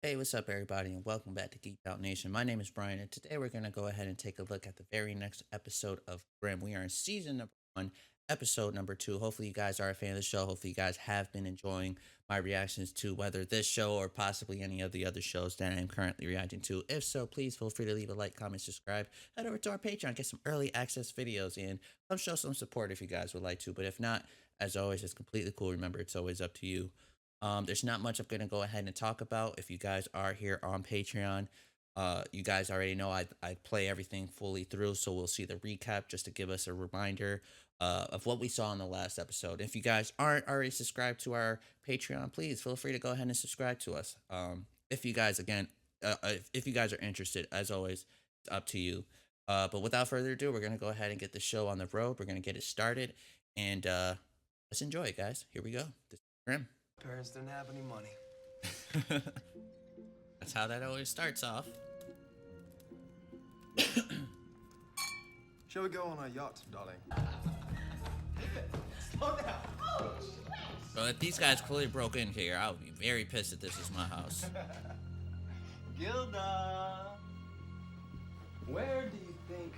Hey, what's up, everybody, and welcome back to Geek Out Nation. My name is Brian, and today we're going to go ahead and take a look at the very next episode of Grimm. We are in season number 1, episode number 2. Hopefully, you guys are a fan of the show. Hopefully, you guys have been enjoying my reactions to whether this show or possibly any of the other shows that I'm currently reacting to. If so, please feel free to leave a like, comment, subscribe. Head over to our Patreon, get some early access videos, and come show some support if you guys would like to. But if not, as always, it's completely cool. Remember, it's always up to you. There's not much I'm gonna go ahead and talk about. If you guys are here on Patreon, you guys already know I play everything fully through, so we'll see the recap just to give us a reminder of what we saw in the last episode. If you guys aren't already subscribed to our Patreon, please feel free to go ahead and subscribe to us. If you guys if you guys are interested, as always, it's up to you. But without further ado, we're gonna go ahead and get the show on the road. We're gonna get it started, and let's enjoy it, guys. Here we go. This is Grim. Parents didn't have any money. That's how that always starts off. Shall we go on a yacht, darling? Slow down. Oh, So if these guys clearly broke in here, I would be very pissed if this is my house. Gilda! Where do you think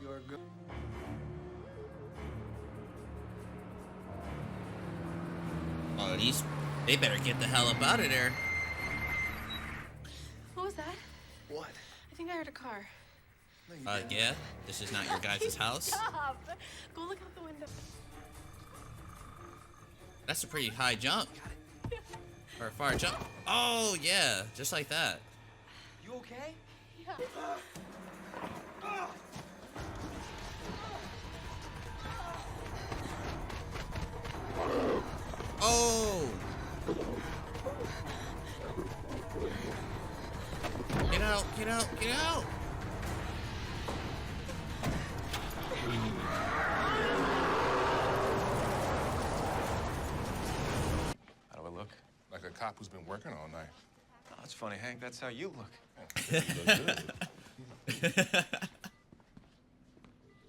you're going? Oh, they better get the hell up out of there. What was that? What? I think I heard a car. No, you didn't. Yeah, this is not your guys' house. Stop! Go look out the window. That's a pretty high jump. Or a far jump. Oh, yeah, just like that. You okay? Yeah. Oh! Get out, get out, get out! How do I look? Like a cop who's been working all night. Oh, that's funny, Hank. That's how you look.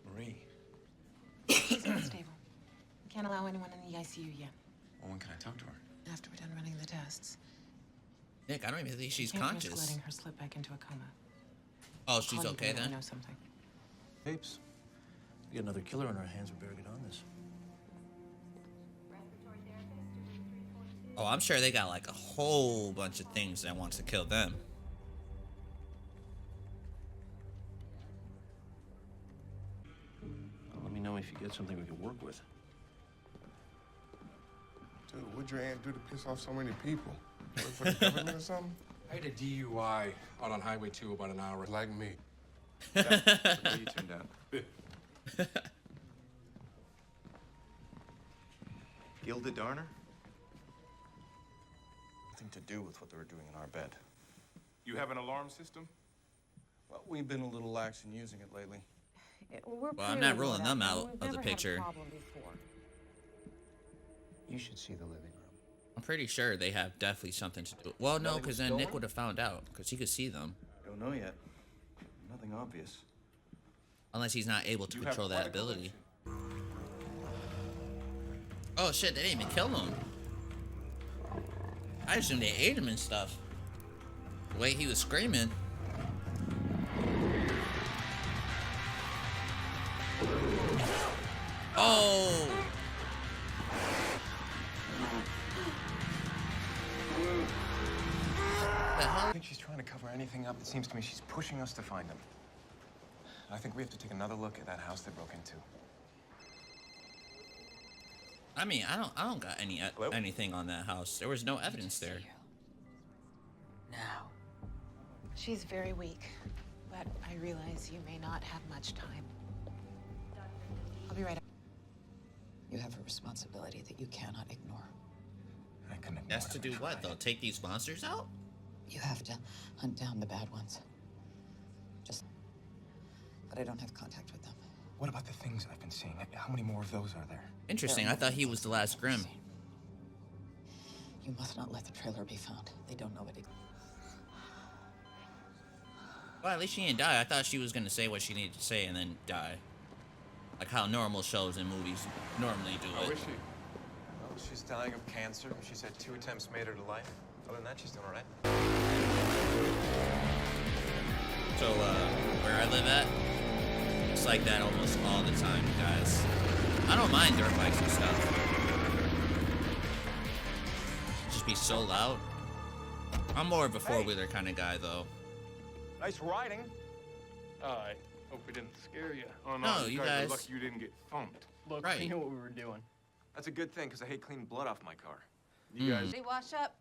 Marie. She's unstable. Can't allow anyone in the ICU yet. Well, when can I talk to her? After we're done running the tests. Nick, I don't even think she's Can't risk conscious. letting her slip back into a coma. Oh, she's Call you okay when I then? know something. Apes. We got another killer on our hands. We better get on this. Oh, I'm sure they got like a whole bunch of things that wants to kill them. Well, let me know if you get something we can work with. Dude, what'd your aunt do to piss off so many people? Work for the government or something? I had a DUI out on Highway 2 about an hour. Like me. What are you turned down? Gilda Darner? Nothing to do with what they were doing in our bed. You have an alarm system? Well, we've been a little lax in using it lately. We're Well, I'm not ruling them out of the picture. You should see the living room. I'm pretty sure they have definitely something to do. Well, no, Nothing because then stolen? Nick would have found out, because he could see them. Don't know yet. Nothing obvious. Unless he's not able to You have control that quite a ability. Oh shit, they didn't even kill him. I assumed they ate him and stuff. The way he was screaming. Oh! The hell? I think she's trying to cover anything up. It seems to me she's pushing us to find him. I think we have to take another look at that house they broke into. I mean, I don't got Hello? anything on that house. There was no evidence there. Now. She's very weak, but I realize you may not have much time. I'll be right up. You have a responsibility that you cannot ignore. I couldn't ignore That's it to if do I what tried. though? Take these monsters out? You have to hunt down the bad ones. But I don't have contact with them. What about the things I've been seeing? How many more of those are there? Interesting. I thought he was the last Grimm. You must not let the trailer be found. They don't know it. Well, at least she didn't die. I thought she was gonna say what she needed to say and then die. Like how normal shows and movies normally do How it. is she? She's dying of cancer. She said 2 attempts made her to life. Other than that, she's doing all right. So, where I live at, it's like that almost all the time, guys. I don't mind dirt bikes and stuff. Just be so loud. I'm more of a four-wheeler kind of guy, though. Nice riding. I hope we didn't scare you. Oh, No, you guys- are lucky you didn't get thumped. Look, Right. we knew what we were doing. That's a good thing, because I hate cleaning blood off my car. You guys... Did he wash up?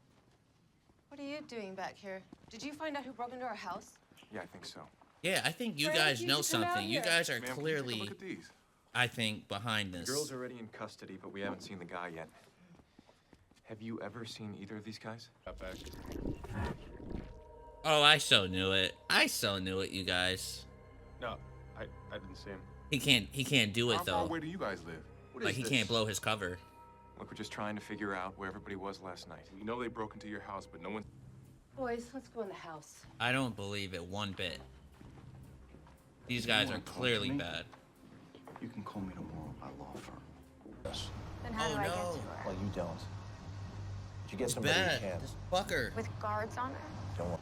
What are you doing back here? Did you find out who broke into our house? Yeah, I think so. Yeah, I think you Frank, guys you know should come out something. You here. guys are Ma'am, can you take a clearly, look at these? I think, behind The this. girl's already in custody, but we haven't seen the guy yet. Have you ever seen either of these guys? Got back. Oh, I so knew it. I so knew it, you guys. No, I didn't see him. He can't do it How far though. away do you guys live? What Like is he this? can't blow his cover. Look, we're just trying to figure out where everybody was last night. We know they broke into your house, but no one... Boys, let's go in the house. I don't believe it one bit. These guys are clearly bad. You can call me tomorrow at my law firm. Yes. Then how Oh, do I get no. to her? Well, you don't. But you get It's somebody bad. who can. This fucker. With guards on her? Don't worry.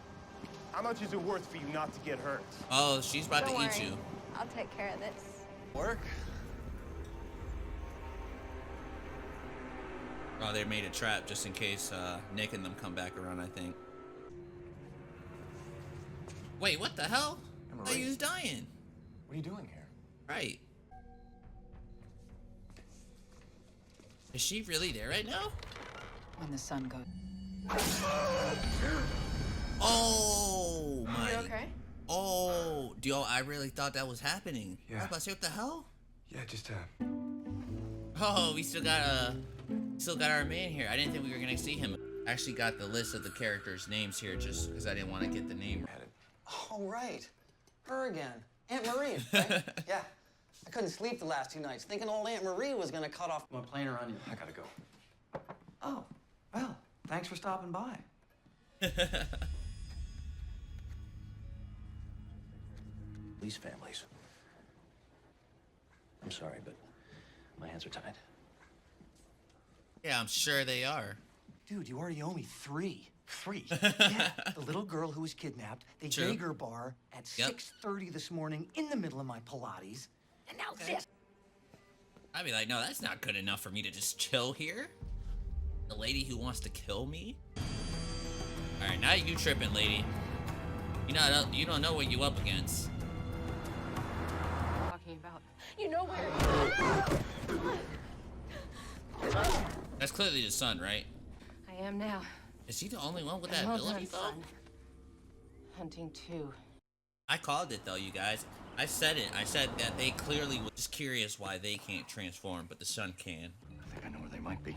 How much is it worth for you not to get hurt? Oh, she's about Don't to eat worry. you. I'll take care of this. Work? Oh, they made a trap just in case Nick and them come back around, I think. Wait, what the hell? I thought he was dying. What are you doing here? Right. Is she really there right now? When the sun goes. Oh my. You okay? Oh, yo, I really thought that was happening. I Yeah. was about to say, what the hell? Yeah, just, Oh, we still got our man here. I didn't think we were gonna see him. I actually got the list of the characters' names here just because I didn't want to get the name. had it. Oh, right. Her again. Aunt Marie, right? Yeah. I couldn't sleep the last 2 nights thinking old Aunt Marie was gonna cut off my planer onion. I gotta go. Oh, well, thanks for stopping by. These families. I'm sorry, but my hands are tied. Yeah, I'm sure they are. Dude, you already owe me 3. 3. Yeah, the little girl who was kidnapped, the True. Jaeger bar at Yep. 6:30 this morning in the middle of my Pilates. And now this. I'd be like, no, that's not good enough for me to just chill here. The lady who wants to kill me. All right, now you tripping, lady. You don't know what you up against. Talking about. You know where. That's clearly the son, right? I am now. Is he the only one with that Well ability, done, though? son. Hunting 2. I called it, though, you guys. I said it. I said that they clearly were just curious why they can't transform, but the son can. I think I know where they might be.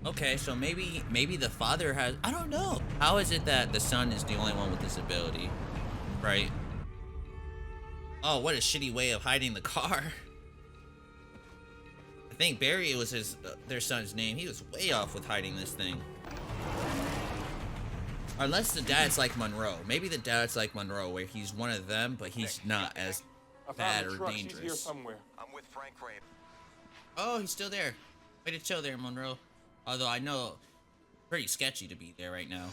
Okay, so maybe the father has... I don't know. How is it that the son is the only one with this ability? Right? Oh, what a shitty way of hiding the car. I think Barry was their son's name. He was way off with hiding this thing. Unless the dad's like Monroe. Maybe the dad's like Monroe, where he's one of them, but he's not as I bad found the or truck. She's here dangerous. somewhere. I'm with Frank Ray. Oh, he's still there. Way to chill there, Monroe. Although I know, pretty sketchy to be there right now.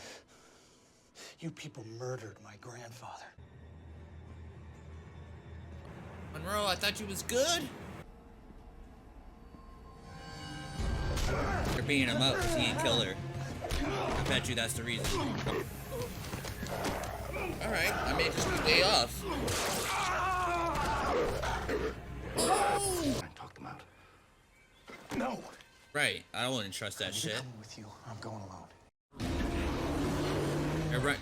You people murdered my grandfather. Monroe, I thought you was good. They're beating him up because he ain't kill her. I bet you that's the reason. Alright, I may just be way off. Talk them out. No. Right, I wouldn't trust that shit. I'm coming with you. I'm going alone.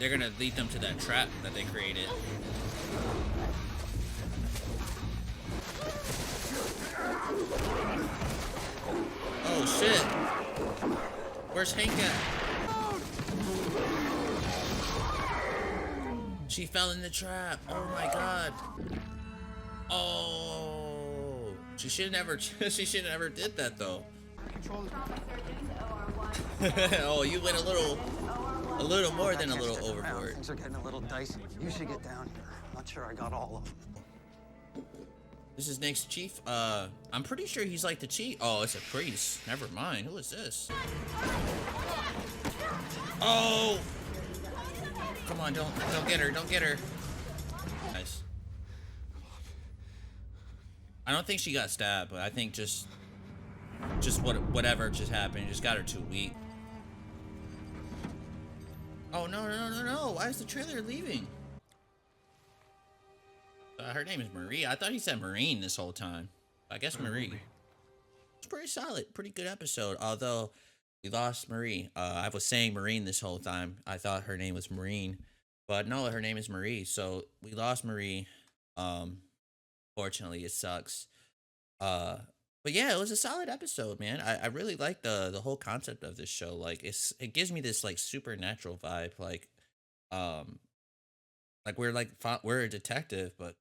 They're gonna lead them to that trap that they created. Oh shit! Where's Hank at? She fell in the trap. Oh my god. Oh, she should never. She should never did that though. Oh, you went a little more than a little overboard. Things are getting a little dicey. You should get down here. I'm not sure I got all of them. This is Nick's chief. I'm pretty sure he's like the chief. Oh, it's a priest. Never mind. Who is this? Oh! Come on, don't get her. Don't get her. Nice. I don't think she got stabbed, but I think just whatever just happened, just got her too weak. Oh no no no no no! Why is the trailer leaving? Her name is Marie. I thought he said Marine this whole time. I guess Marie. It's pretty solid, pretty good episode. Although we lost Marie. I was saying Marine this whole time. I thought her name was Marine, but no, her name is Marie. So we lost Marie. Um, Fortunately, it sucks. Uh, but yeah, it was a solid episode, man. I really like the whole concept of this show. Like it gives me this like supernatural vibe. Um we're a detective, but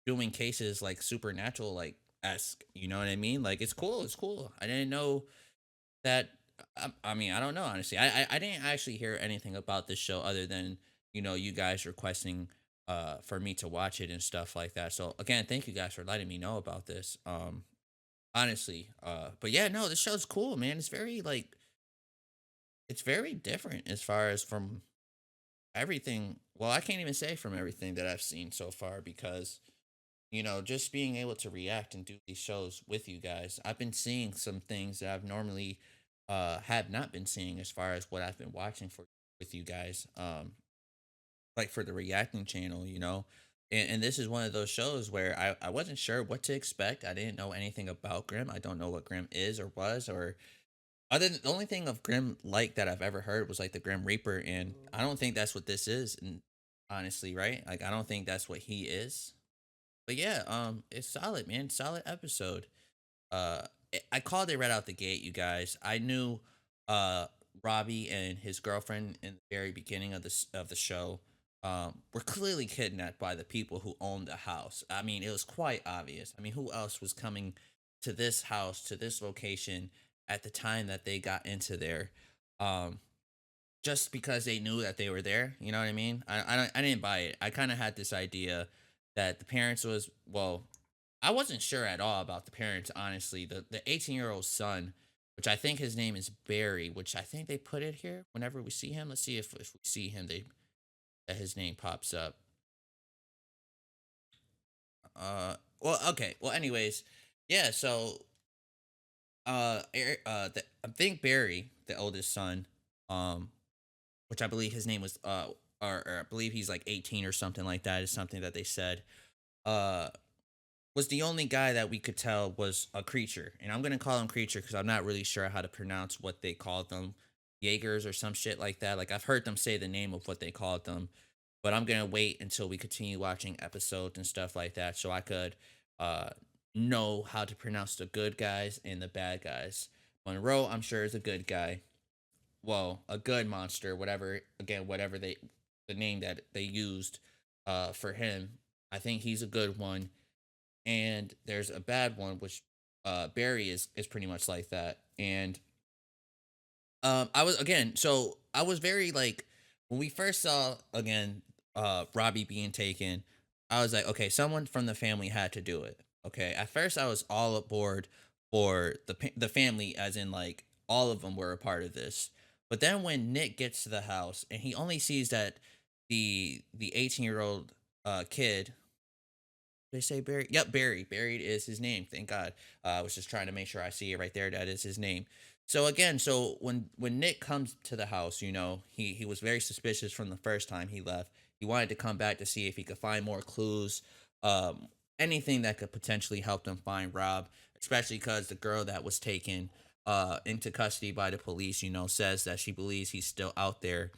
doing cases like supernatural like esque. You know what I mean? Like it's cool. It's cool. I didn't know that. I mean, I don't know honestly. I didn't actually hear anything about this show other than you guys requesting for me to watch it and stuff like that. So again, thank you guys for letting me know about this. Honestly, but yeah, no, this show's cool, man. It's very different as far as from everything. Well, I can't even say from everything that I've seen so far because just being able to react and do these shows with you guys, I've been seeing some things that I've normally have not been seeing as far as what I've been watching for with you guys. Like for the reacting channel, and this is one of those shows where I wasn't sure what to expect. I didn't know anything about Grimm. I don't know what Grimm is or was, or other than the only thing of Grimm like that I've ever heard was like the Grim Reaper, and I don't think that's what this is. And honestly, right? Like I don't think that's what he is. But yeah, it's solid, man. Solid episode. I called it right out the gate, you guys. I knew Robbie and his girlfriend in the very beginning of the show were clearly kidnapped by the people who owned the house. I mean, it was quite obvious. I mean, who else was coming to this house, to this location at the time that they got into there? Um, just because they knew that they were there. You know what I mean? I didn't buy it. I kind of had this idea that the parents was well, I wasn't sure at all about the parents. Honestly, the 18-year-old son, which I think his name is Barry, which I think they put it here whenever we see him. Let's see if we see him, they that his name pops up. Well, okay. Well, anyways, yeah. So I think Barry, the oldest son, um, which I believe his name was or I believe he's like 18 or something like that is something that they said. Uh, was the only guy that we could tell was a creature, and I'm gonna call him creature because I'm not really sure how to pronounce what they called them, Jaegers or some shit like that. Like I've heard them say the name of what they called them, but I'm gonna wait until we continue watching episodes and stuff like that so I could uh know how to pronounce the good guys and the bad guys. Monroe, I'm sure is a good guy. Well, a good monster, whatever. Again, whatever the name that they used for him. I think he's a good one, and there's a bad one which Barry is pretty much like that. And I was again so I was very like when we first saw again Robbie being taken, I was like, okay, someone from the family had to do it. Okay, at first I was all aboard for the family, as in like all of them were a part of this. But then when Nick gets to the house and he only sees that the 18-year-old kid, they say Barry? Yep, Barry. Barry is his name. Thank God. I was just trying to make sure I see it right there. That is his name. So again, so when Nick comes to the house, he was very suspicious from the first time he left. He wanted to come back to see if he could find more clues, um, anything that could potentially help them find Rob, especially because the girl that was taken into custody by the police, says that she believes he's still out there.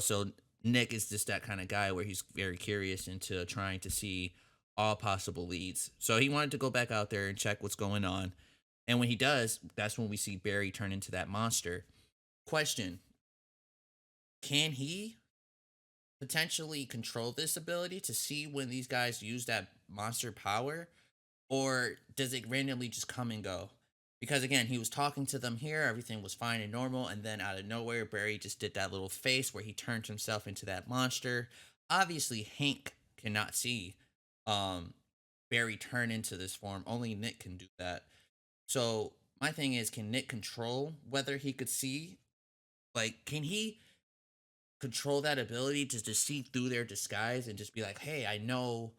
So Nick is just that kind of guy where he's very curious into trying to see all possible leads. So he wanted to go back out there and check what's going on. And when he does, that's when we see Barry turn into that monster. Question: can he potentially control this ability to see when these guys use that monster power? Or does it randomly just come and go? Because again, he was talking to them here, everything was fine and normal, and then out of nowhere, Barry just did that little face where he turned himself into that monster. Obviously, Hank cannot see. Um, Barry turn into this form. Only Nick can do that. So my thing is, can Nick control whether he could see? Like, can he control that ability to just see through their disguise and just be like, hey, I know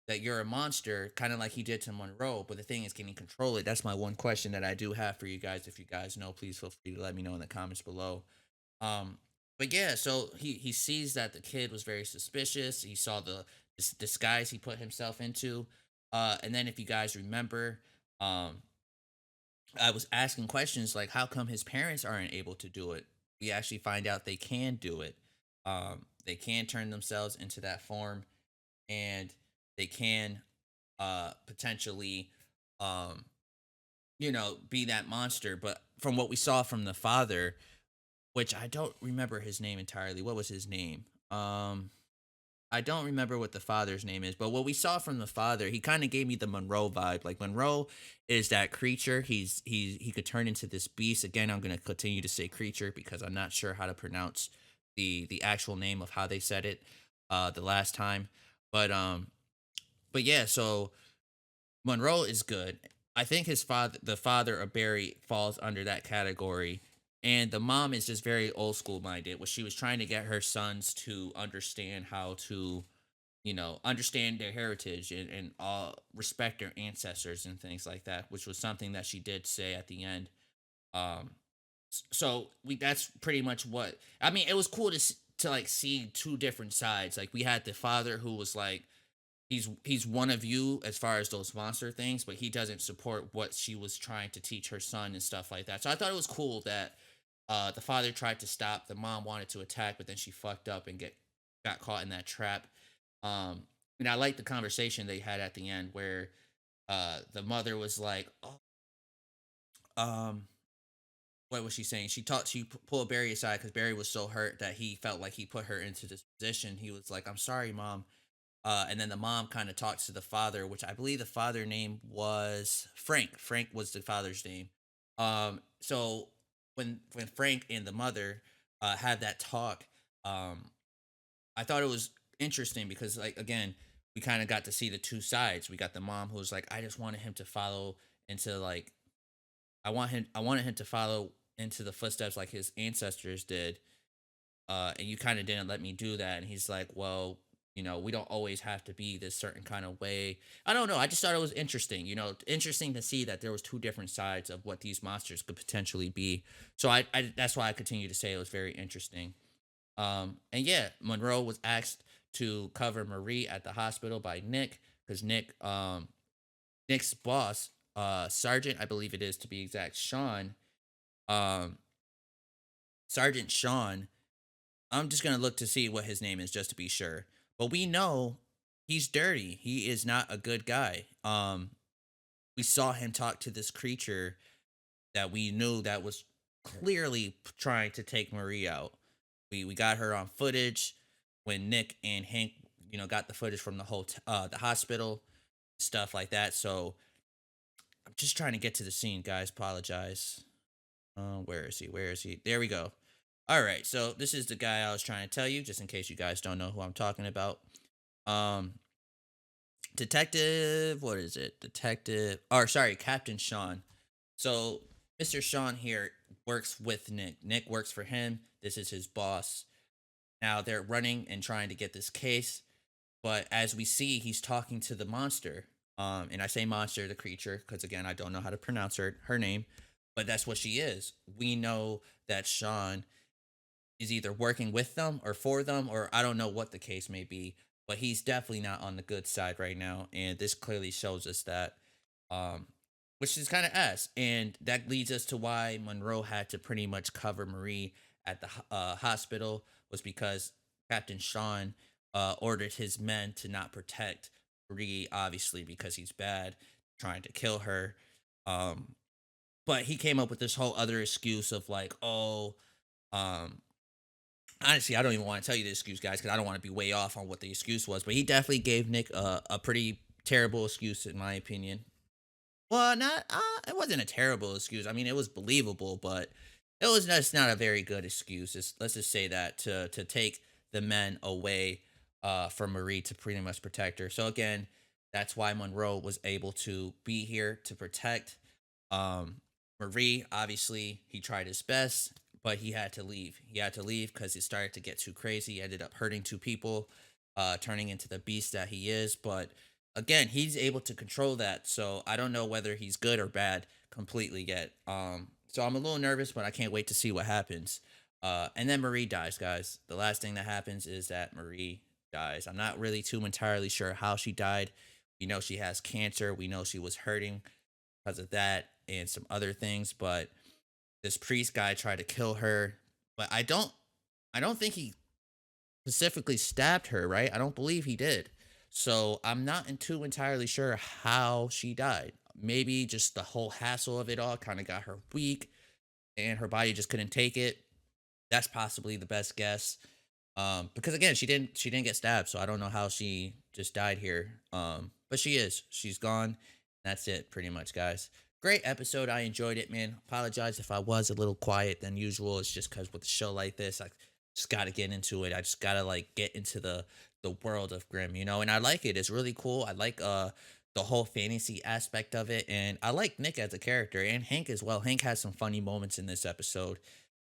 that you're a monster, kind of like he did to Monroe. But the thing is, can he control it? That's my one question that I do have for you guys. If you guys know, please feel free to let me know in the comments below. Um, but yeah, so he sees that the kid was very suspicious. He saw the disguise he put himself into. And then if you guys remember, um, I was asking questions like, how come his parents aren't able to do it? We actually find out they can do it. They can turn themselves into that form, and they can potentially, um, be that monster. But from what we saw from the father, which I don't remember his name entirely. What was his name? I don't remember what the father's name is, but what we saw from the father, he kind of gave me the Monroe vibe. Like Monroe is that creature. He could turn into this beast. Again, I'm gonna continue to say creature because I'm not sure how to pronounce the actual name of how they said it the last time. But yeah, so Monroe is good. I think his father, the father of Barry, falls under that category. And the mom is just very old school minded, where she was trying to get her sons to understand how to, understand their heritage and respect their ancestors and things like that, which was something that she did say at the end. Um, so we that's pretty much what I mean. It was cool to like see two different sides. Like we had the father who was like, he's one of you as far as those monster things, but he doesn't support what she was trying to teach her son and stuff like that. So I thought it was cool that the father tried to stop, the mom wanted to attack, but then she fucked up and got caught in that trap. Um, and I liked the conversation they had at the end where the mother was like, "Oh, um, what was she saying?" She pulled Barry aside because Barry was so hurt that he felt like he put her into this position. He was like, "I'm sorry, mom." And then the mom kind of talks to the father, which I believe the father name was Frank. Frank was the father's name. So when Frank and the mother had that talk, um, I thought it was interesting because, like, again, we kind of got to see the two sides. We got the mom who was like, I just wanted him to follow into like, I wanted him to follow into the footsteps like his ancestors did, and you kind of didn't let me do that. And he's like, well, we don't always have to be this certain kind of way. I don't know. I just thought it was interesting, interesting to see that there was two different sides of what these monsters could potentially be. So I that's why I continue to say it was very interesting. And yeah, Monroe was asked to cover Marie at the hospital by Nick because Nick's boss, Sergeant, I believe it is to be exact, um, Sergeant Sean. I'm just gonna look to see what his name is just to be sure. But we know he's dirty. He is not a good guy. We saw him talk to this creature that we knew that was clearly trying to take Marie out. We got her on footage when Nick and Hank, got the footage from the hospital, stuff like that. So I'm just trying to get to the scene, guys. Apologize. Where is he? Where is he? There we go. All right, so this is the guy I was trying to tell you, just in case you guys don't know who I'm talking about. Um, Detective, what is it? Captain Sean. So Mr. Sean here works with Nick. Nick works for him. This is his boss. Now they're running and trying to get this case, but as we see, he's talking to the monster. And I say monster, the creature, because again, I don't know how to pronounce her name, but that's what she is. We know that Sean is either working with them or for them, or I don't know what the case may be, but he's definitely not on the good side right now. And this clearly shows us that, um, which is kind of us. And that leads us to why Monroe had to pretty much cover Marie at the hospital, was because Captain Sean ordered his men to not protect Marie, obviously, because he's bad, trying to kill her. Um, but he came up with this whole other excuse of like, oh, um, honestly, I don't even want to tell you the excuse, guys, because I don't want to be way off on what the excuse was. But he definitely gave Nick a pretty terrible excuse, in my opinion. Well, not it wasn't a terrible excuse. I mean, it was believable, but it was just not a very good excuse. Let's just say that to take the men away from Marie to pretty much protect her. So again, That's why Monroe was able to be here to protect um Marie. Obviously, he tried his best, but he had to leave. He had to leave because it started to get too crazy. He ended up hurting two people, turning into the beast that he is. But again, he's able to control that. So I don't know whether he's good or bad completely yet. So I'm a little nervous, but I can't wait to see what happens. And then Marie dies, guys. The last thing that happens is that Marie dies. I'm not really too entirely sure how she died. We know she has cancer. We know she was hurting because of that and some other things, but this priest guy tried to kill her. But I don't think he specifically stabbed her, right? I don't believe he did. So I'm not too entirely sure how she died. Maybe just the whole hassle of it all kind of got her weak and her body just couldn't take it. That's possibly the best guess. Because again, she didn't get stabbed, so I don't know how she just died here. But she's gone. That's it, pretty much, guys. Great episode. I enjoyed it, man. Apologize if I was a little quiet than usual. It's just because with a show like this, I just gotta get into it. I just gotta like get into the world of Grimm, and I like it. It's really cool. I like the whole fantasy aspect of it, and I like Nick as a character and Hank as well. Hank has some funny moments in this episode.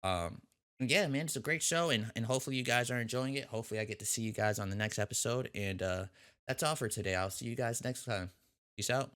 Um, yeah, man, it's a great show, and hopefully you guys are enjoying it. Hopefully I get to see you guys on the next episode, and that's all for today. I'll see you guys next time. Peace out.